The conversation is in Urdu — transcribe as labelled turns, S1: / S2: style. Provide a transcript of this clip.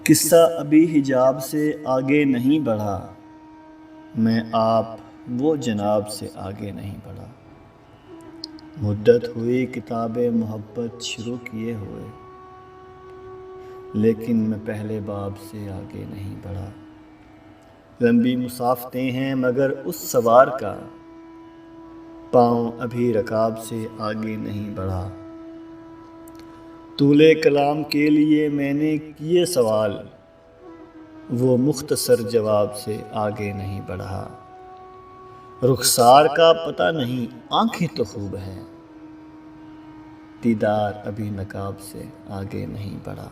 S1: قصہ ابھی حجاب سے آگے نہیں بڑھا، میں آپ وہ جناب سے آگے نہیں بڑھا۔ مدت ہوئی کتاب محبت شروع کیے ہوئے، لیکن میں پہلے باب سے آگے نہیں بڑھا۔ لمبی مسافتیں ہیں مگر اس سوار کا پاؤں ابھی رکاب سے آگے نہیں بڑھا۔ طول کلام کے لیے میں نے کیے سوال، وہ مختصر جواب سے آگے نہیں بڑھا۔ رخسار کا پتہ نہیں، آنکھیں تو خوب ہیں، دیدار ابھی نقاب سے آگے نہیں بڑھا۔